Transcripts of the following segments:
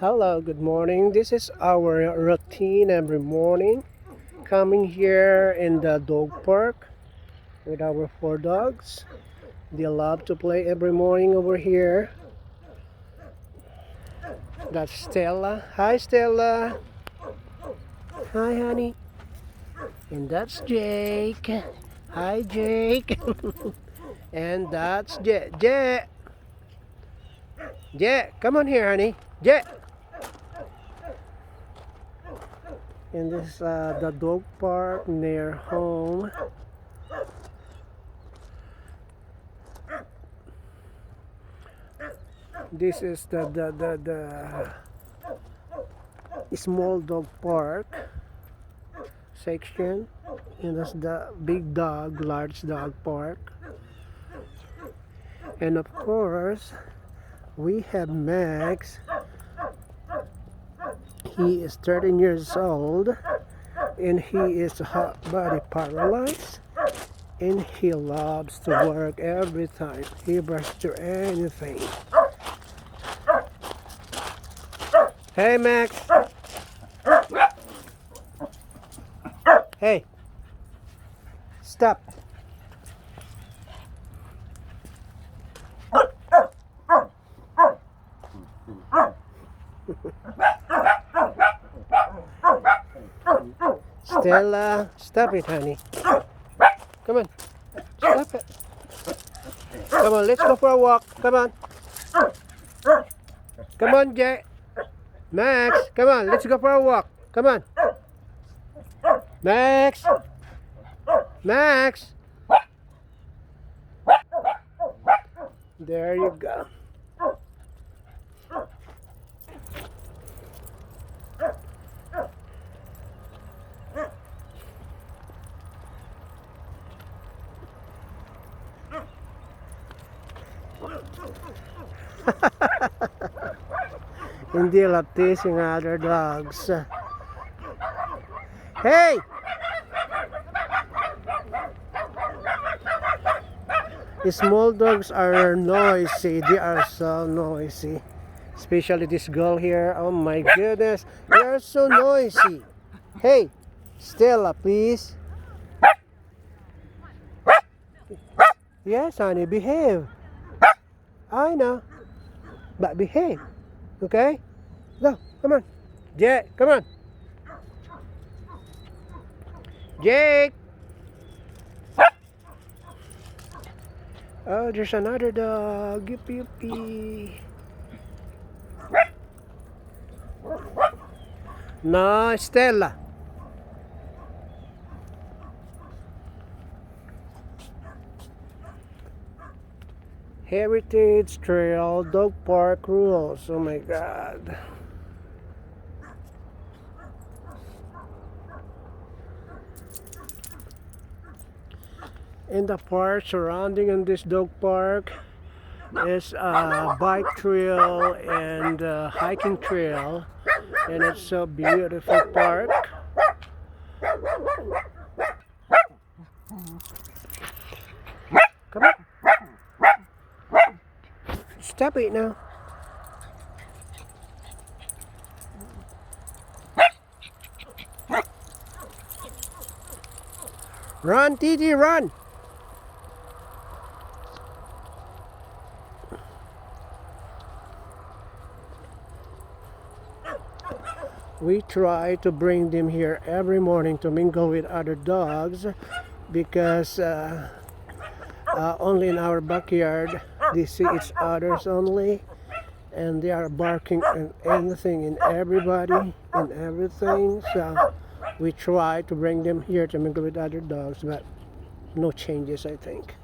Hello, good morning. This is our routine every morning. Coming here in the dog park with our four dogs. They love to play every morning over here. That's Stella. Hi, Stella. Hi, honey. And that's Jake. Hi, Jake. And that's Jet. Jet. Jet, come on here, honey. Jet. And this is the dog park near home. This is the small dog park section, and that's the big dog, large dog park. And of course, we have Max. He is 13 years old, and he is body paralyzed, and he loves to work every time he brushes to anything. Hey, Max. Hey. Stop. Stella, stop it, honey. Come on. Stop it. Come on, let's go for a walk. Come on. Come on, Jay. Max, come on, let's go for a walk. Come on. Max. Max. There you go. Hindi love teasing other dogs. Hey! The small dogs are noisy. They are so noisy. Especially this girl here. Oh my goodness. They are so noisy. Hey! Stella, please. Yes, honey, behave. I know. But behave. Okay? Go, come on. Jake, come on. Jake! Oh, there's another dog. Yippee, yippee. No, Stella. Heritage Trail Dog Park rules. Oh my God. In the park surrounding in this dog park is a bike trail and a hiking trail, and it's a beautiful park. Come on. Stop it now. Run, Titi, run. We try to bring them here every morning to mingle with other dogs because only in our backyard they see each other's only, and they are barking and anything and everybody and everything. So we try to bring them here to mingle with other dogs, but no changes, I think.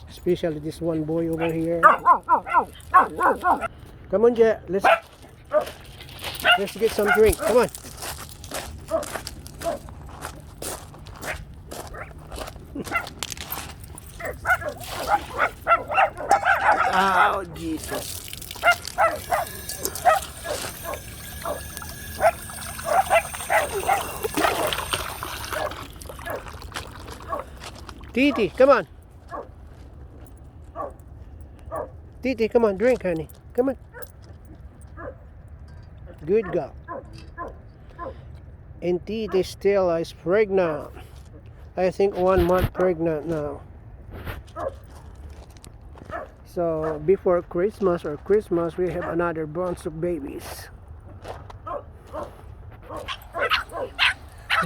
Especially this one boy over here. Come on, Jet. Let's get some drink. Come on. Oh, Jesus. Titi, come on. Titi, come on, drink, honey. Come on. Good girl. And Titi Stella is pregnant. I think 1 month pregnant now. So before Christmas or Christmas, we have another bunch of babies.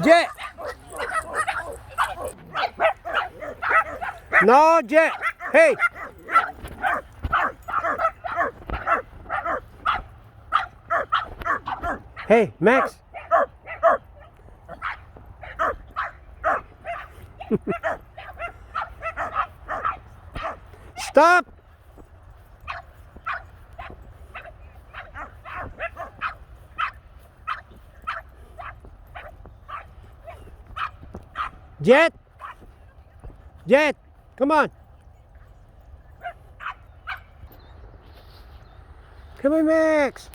Jet! No, Jet! Hey! Hey, Max! Stop! Jet! Jet! Come on! Come on, Max!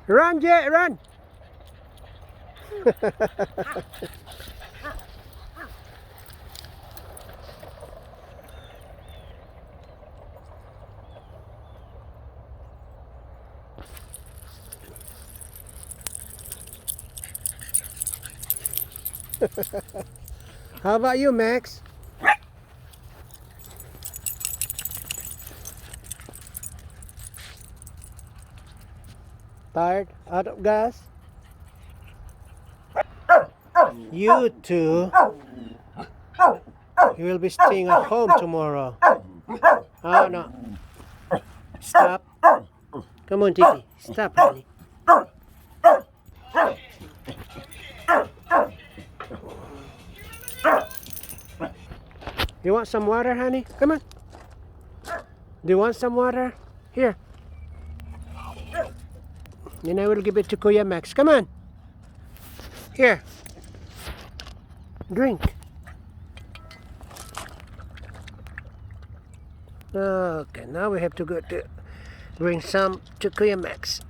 Run, Jet, run! How about you, Max? Tired? Out of gas? You two, you will be staying at home tomorrow. Oh, no. Stop. Come on, Titi. Stop, honey. You want some water, honey? Come on. Do you want some water? Here. Then I will give it to Kuya Max. Come on. Here. Drink. Okay, now we have to go to bring some to Kuya Max.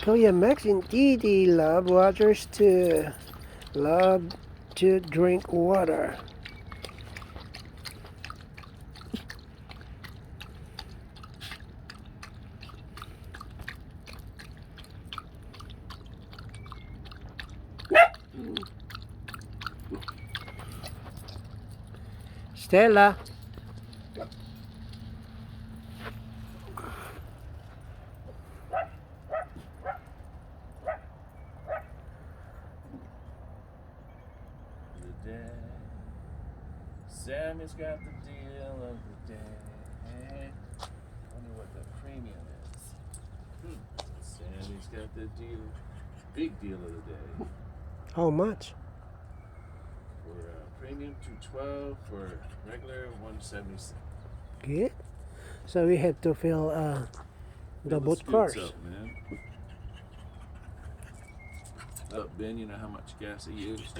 Kuya Max and Didi love waters too. Love to drink water. Stella. Sammy's got the deal of the day. Wonder what the premium is. Sammy's got the deal, big deal of the day. How much? For premium $212, for regular $176. Good. So we have to fill the both cars. Up, man. Up, Ben, you know how much gas he used?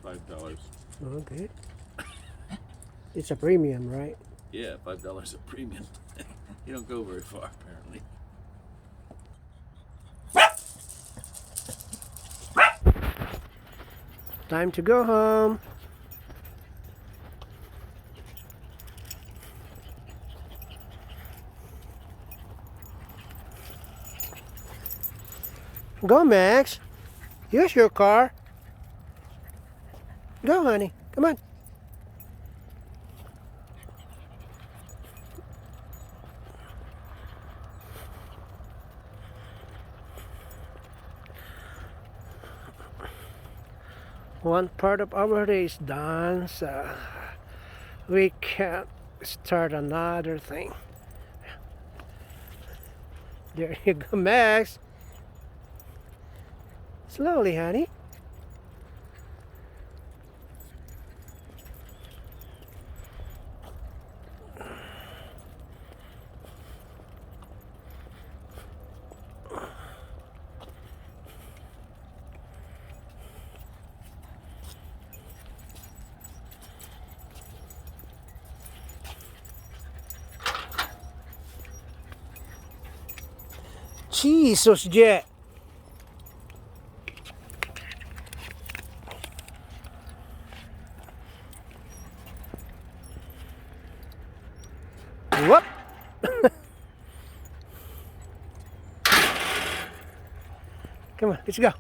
$5. Oh, good. It's a premium, right? Yeah, $5 a premium. You don't go very far, apparently. Time to go home. Go, Max. Use your car. Go, honey. Come on. One part of our day is done, so we can start another thing. There you go, Max. Slowly, honey. Jesus, Jet. Whoop. Come on, let's go.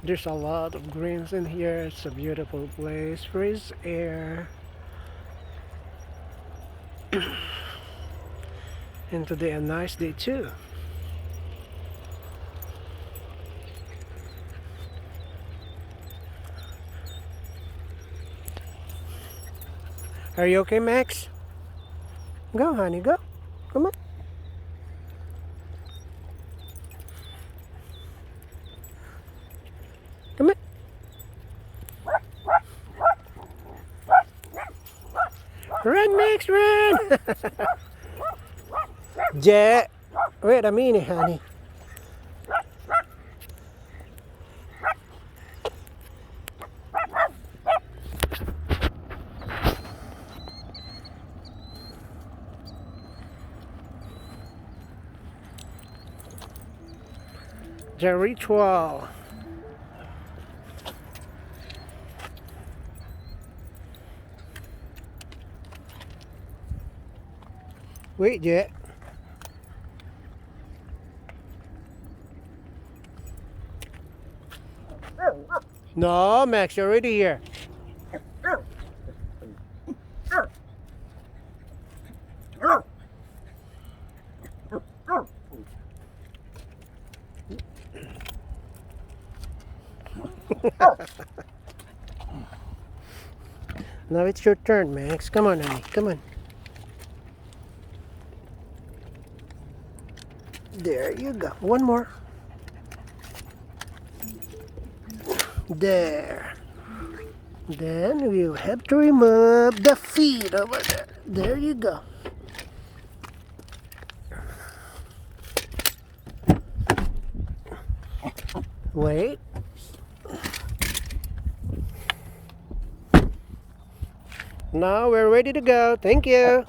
There's a lot of greens in here. It's a beautiful place. Fresh air. And today a nice day too. Are you okay, Max? Go, honey, go. Come on. Come on. Run, Max, run! Jet, wait a minute, honey. The ritual. Wait, Jet. No, Max, you're already here. Now it's your turn, Max. Come on, honey. Come on. There you go. One more. There. Then we'll have to remove the feet over there. There you go. Wait. Now we're ready to go. Thank you.